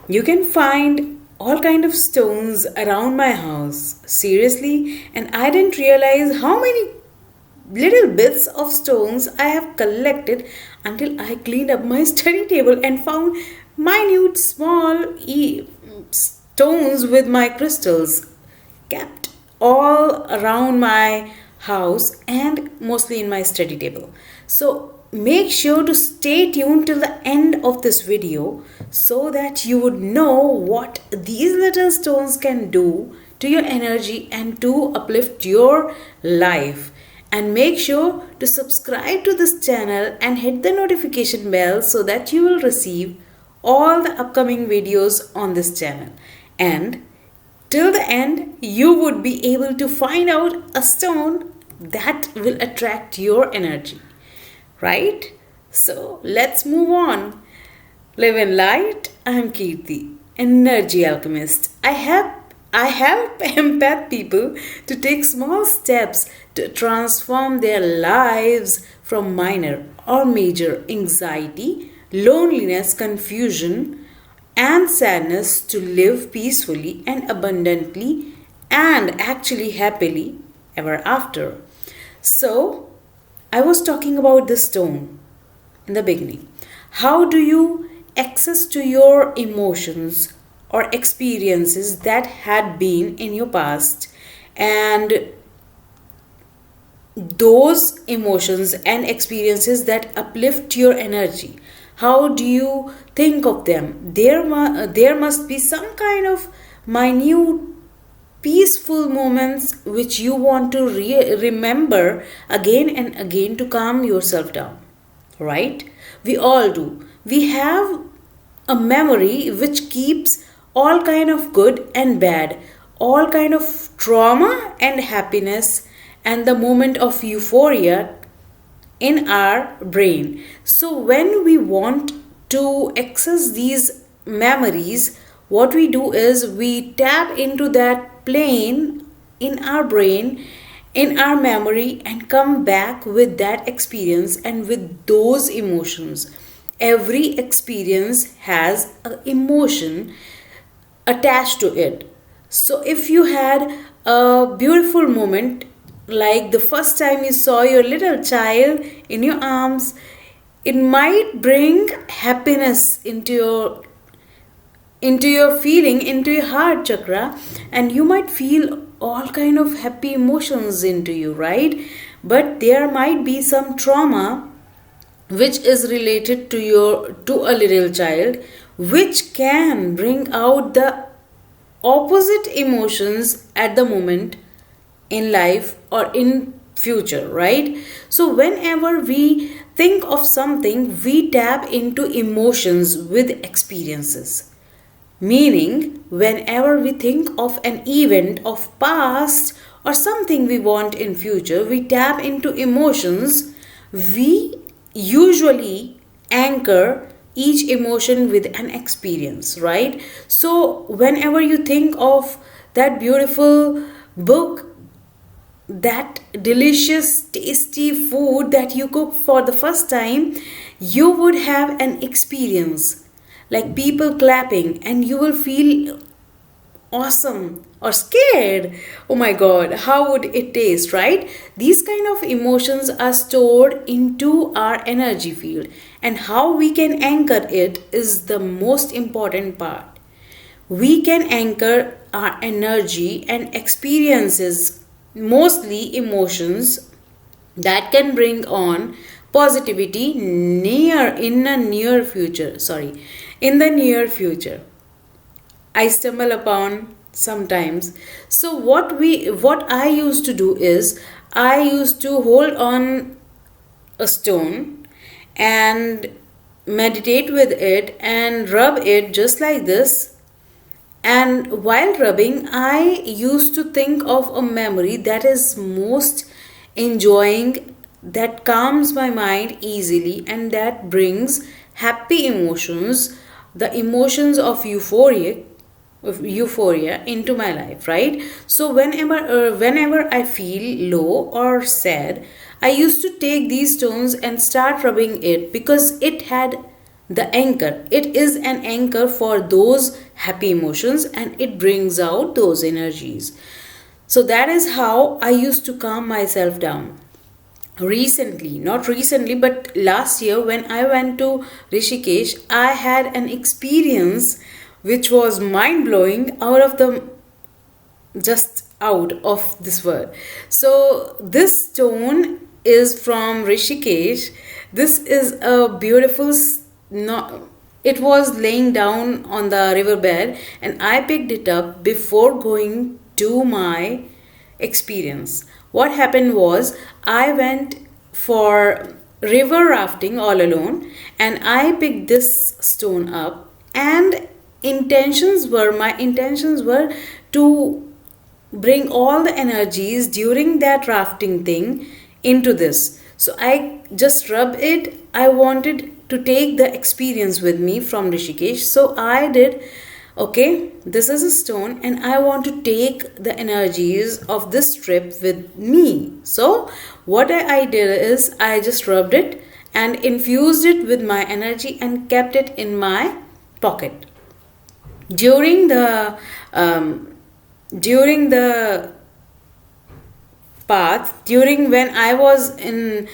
You can find all kind of stones around my house. Seriously, and I didn't realize how many little bits of stones I have collected until I cleaned up my study table and found minute small stones with my crystals kept all around my house and mostly in my study table. So make sure to stay tuned till the end of this video so that you would know what these little stones can do to your energy and to uplift your life. And make sure to subscribe to this channel and hit the notification bell so that you will receive all the upcoming videos on this channel. And till the end, you would be able to find out a stone that will attract your energy. Right? So let's move on. Live in light. I'm Kirti, energy alchemist. I help empath people to take small steps to transform their lives from minor or major anxiety, loneliness, confusion, and sadness to live peacefully and abundantly and actually happily ever after. So, I was talking about the stone in the beginning. How do you access to your emotions or experiences that had been in your past, and those emotions and experiences that uplift your energy? How do you think of them? There must be some kind of minute peaceful moments which you want to remember again and again to calm yourself down, right? We all do. We have a memory which keeps all kind of good and bad, all kind of trauma and happiness, and the moment of euphoria in our brain. So when we want to access these memories, what we do is we tap into that plane in our brain, in our memory, and come back with that experience and with those emotions. Every experience has an emotion attached to it. So if you had a beautiful moment, like the first time you saw your little child in your arms, it might bring happiness into your feeling, into your heart chakra, and you might feel all kind of happy emotions into you, right? But there might be some trauma which is related to a little child, which can bring out the opposite emotions at the moment in life or in future, right? So whenever we think of something, we tap into emotions with experiences. Meaning, whenever we think of an event of past or something we want in future, we tap into emotions. We usually anchor each emotion with an experience, right? So whenever you think of that beautiful book, that delicious tasty food that you cook for the first time, you would have an experience like people clapping, and you will feel awesome or scared. Oh my god, how would it taste, right? These kind of emotions are stored into our energy field, and how we can anchor it is the most important part. We can anchor our energy and experiences, mostly emotions, that can bring on positivity in the near future. I stumble upon sometimes. So what I used to do is, I used to hold on a stone and meditate with it and rub it just like this. And while rubbing, I used to think of a memory that is most enjoying, that calms my mind easily, and that brings happy emotions, the emotions of euphoria into my life, right? So whenever I feel low or sad, I used to take these stones and start rubbing it, because it had the anchor. It is an anchor for those happy emotions, and it brings out those energies. So that is how I used to calm myself down. Recently, not recently, but last year when I went to Rishikesh, I had an experience which was mind blowing, just out of this world. So this stone is from Rishikesh. This is a beautiful no, it was laying down on the riverbed, and I picked it up before going to my experience. What happened was, I went for river rafting all alone, and I picked this stone up, and my intentions were to bring all the energies during that rafting thing into this. So I just rubbed it. I wanted to take the experience with me from Rishikesh. So I did, okay, this is a stone and I want to take the energies of this trip with me. So what I did is, I just rubbed it and infused it with my energy and kept it in my pocket. During the path, during when I was in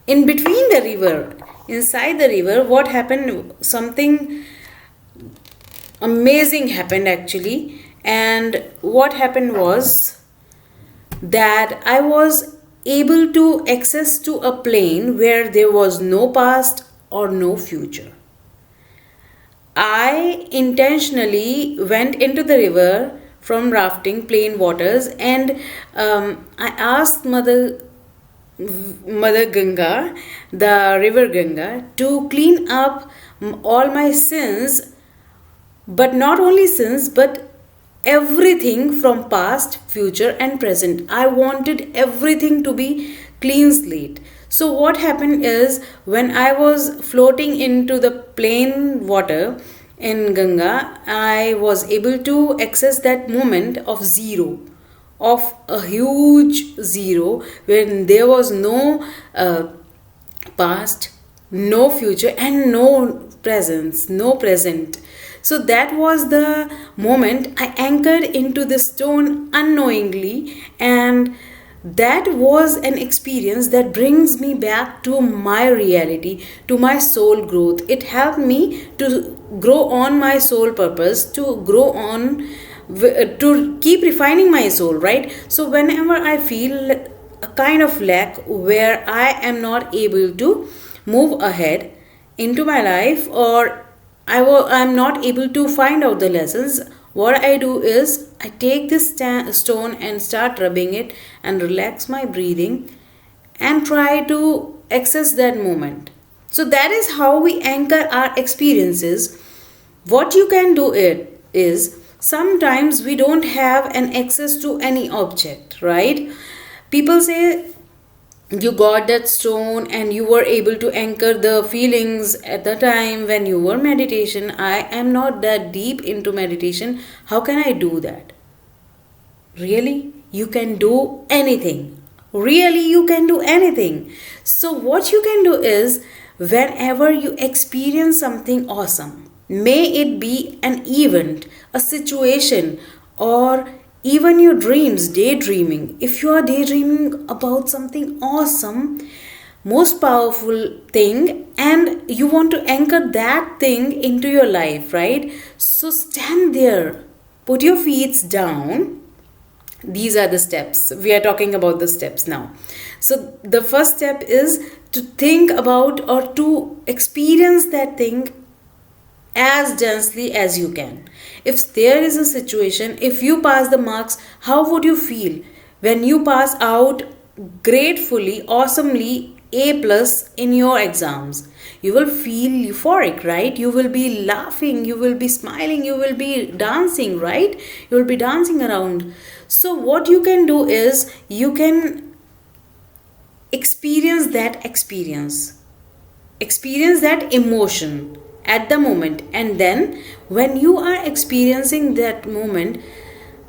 between the river, inside the river, what happened, something amazing happened actually. And what happened was that I was able to access to a plane where there was no past or no future. I intentionally went into the river from rafting, plain waters, and I asked Mother Ganga, the river Ganga, to clean up all my sins, but not only sins, but everything from past, future, and present. I wanted everything to be clean slate. So what happened is, when I was floating into the plain water in Ganga, I was able to access that moment of zero, of a huge zero, when there was no past, no future, and no present. So that was the moment I anchored into the stone unknowingly, and that was an experience that brings me back to my reality, to my soul growth. It helped me to grow on my soul purpose, to grow on, to keep refining my soul, right? So whenever I feel a kind of lack where I am not able to move ahead into my life, or I'm not able to find out the lessons, what I do is, I take this stone and start rubbing it and relax my breathing and try to access that moment. So that is how we anchor our experiences. What you can do is, sometimes we don't have an access to any object, right? People say, you got that stone and you were able to anchor the feelings at the time when you were meditation. I am not that deep into meditation. How can I do that? Really? You can do anything. Really, you can do anything. So what you can do is, whenever you experience something awesome, may it be an event, a situation, or even your dreams, daydreaming. If you are daydreaming about something awesome, most powerful thing, and you want to anchor that thing into your life, right? So stand there, put your feet down. These are the steps. We are talking about the steps now. So the first step is to think about or to experience that thing as densely as you can. If there is a situation, if you pass the marks, how would you feel when you pass out gratefully, awesomely, A+ in your exams? You will feel euphoric, right? You will be laughing, you will be smiling, you will be dancing, right? You will be dancing around. So what you can do is, you can experience that emotion at the moment, and then when you are experiencing that moment,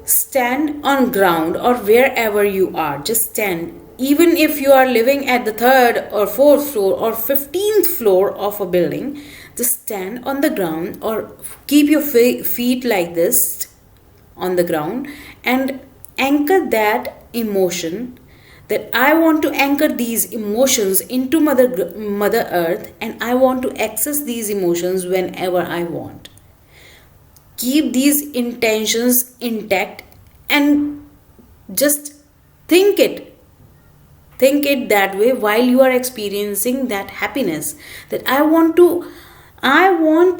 stand on ground or wherever you are. Just stand. even if you are living at the 3rd or 4th floor or 15th floor of a building, just stand on the ground or keep your feet like this on the ground and anchor that emotion, that I want to anchor these emotions into Mother Earth, and I want to access these emotions whenever I want. Keep these intentions intact and just think it that way while you are experiencing that happiness, that I want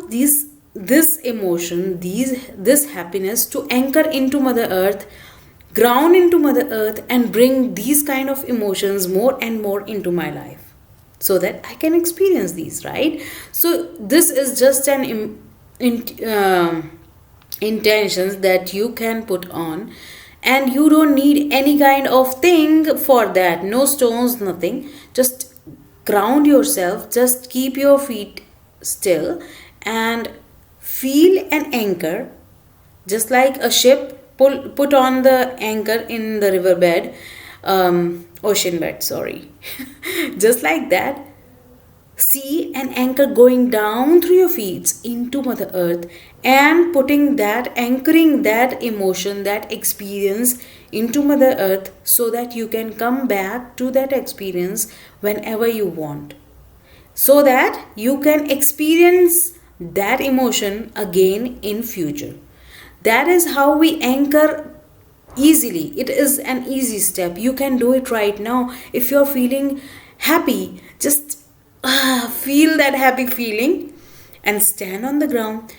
this emotion, this happiness to anchor into Mother Earth, ground into Mother Earth, and bring these kind of emotions more and more into my life so that I can experience these, right? So this is just an intentions that you can put on, and you don't need any kind of thing for that. No stones, nothing. Just ground yourself, just keep your feet still and feel an anchor, just like a ship put on the anchor in the riverbed, ocean bed, sorry. Just like that, see an anchor going down through your feet into Mother Earth and putting that, anchoring that emotion, that experience into Mother Earth so that you can come back to that experience whenever you want, so that you can experience that emotion again in future. That is how we anchor easily. It is an easy step. You can do it right now. If you're feeling happy, just feel that happy feeling and stand on the ground.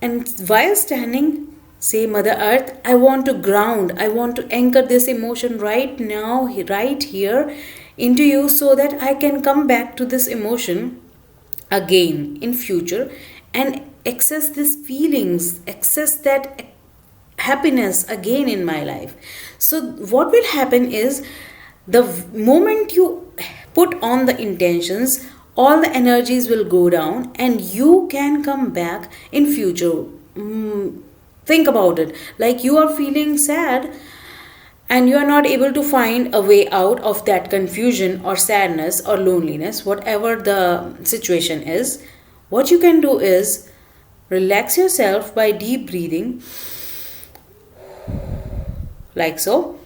And while standing, say, Mother Earth, I want to ground, I want to anchor this emotion right now, right here into you, so that I can come back to this emotion again in future and access these feelings, access that happiness again in my life. So what will happen is, the moment you put on the intentions, all the energies will go down and you can come back in future. Think about it, like you are feeling sad and you are not able to find a way out of that confusion or sadness or loneliness, whatever the situation is. What you can do is relax yourself by deep breathing, like so.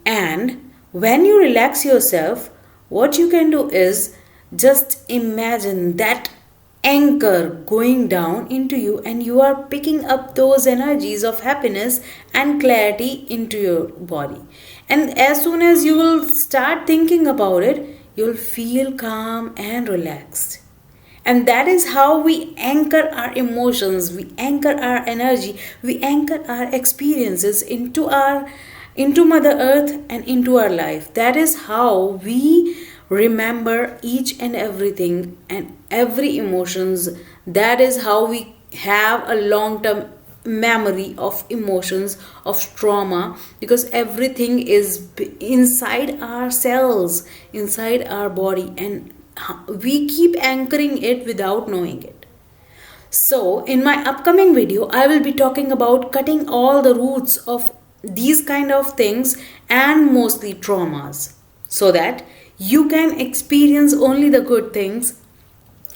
And when you relax yourself, what you can do is just imagine that anchor going down into you, and you are picking up those energies of happiness and clarity into your body. And as soon as you will start thinking about it, you'll feel calm and relaxed. And that is how we anchor our emotions, we anchor our energy, we anchor our experiences into Mother Earth and into our life. That is how we remember each and everything and every emotions. That is how we have a long-term memory of emotions, of trauma, because everything is inside our cells, inside our body, and we keep anchoring it without knowing it. So in my upcoming video, I will be talking about cutting all the roots of these kind of things and mostly traumas, so that you can experience only the good things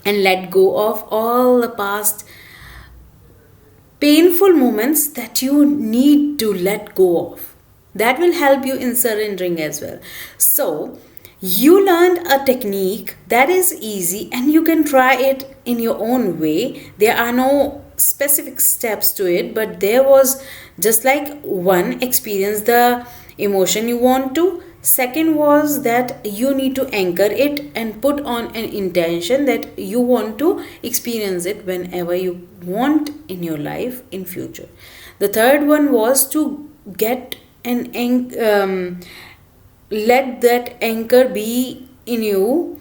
and let go of all the past painful moments that you need to let go of. That will help you in surrendering as well. So you learned a technique that is easy and you can try it in your own way. There are no specific steps to it, but there was just like one, experience the emotion you want to. Second was that you need to anchor it and put on an intention that you want to experience it whenever you want in your life in future. The third one was to get an let that anchor be in you,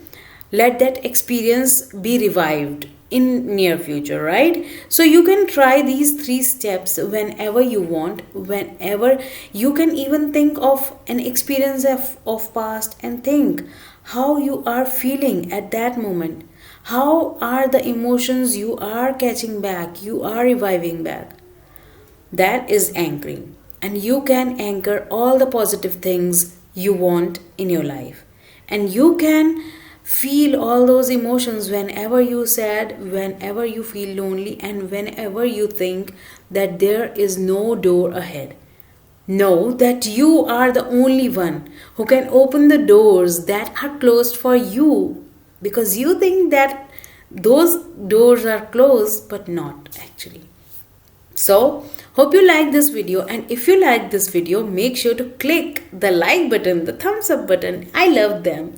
let that experience be revived in near future, right? So you can try these 3 steps whenever you want, whenever you can even think of an experience of past and think how you are feeling at that moment. How are the emotions you are catching back, you are reviving back. That is anchoring. And you can anchor all the positive things you want in your life. And you can feel all those emotions whenever you sad, whenever you feel lonely, and whenever you think that there is no door ahead. Know that you are the only one who can open the doors that are closed for you, because you think that those doors are closed but not actually. So, hope you like this video, and if you like this video, make sure to click the like button, the thumbs up button. I love them.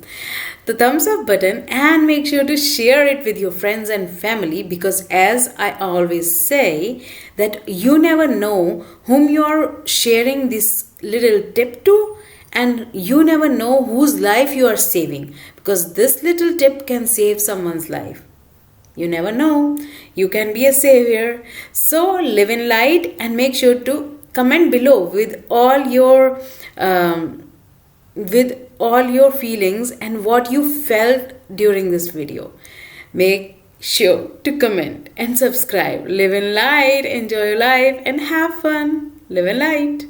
The thumbs up button, and make sure to share it with your friends and family, because as I always say that you never know whom you are sharing this little tip to, and you never know whose life you are saving, because this little tip can save someone's life. You never know. You can be a savior. So live in light, and make sure to comment below with all your feelings and what you felt during this video. Make sure to comment and subscribe. Live in light, enjoy your life, and have fun. Live in light.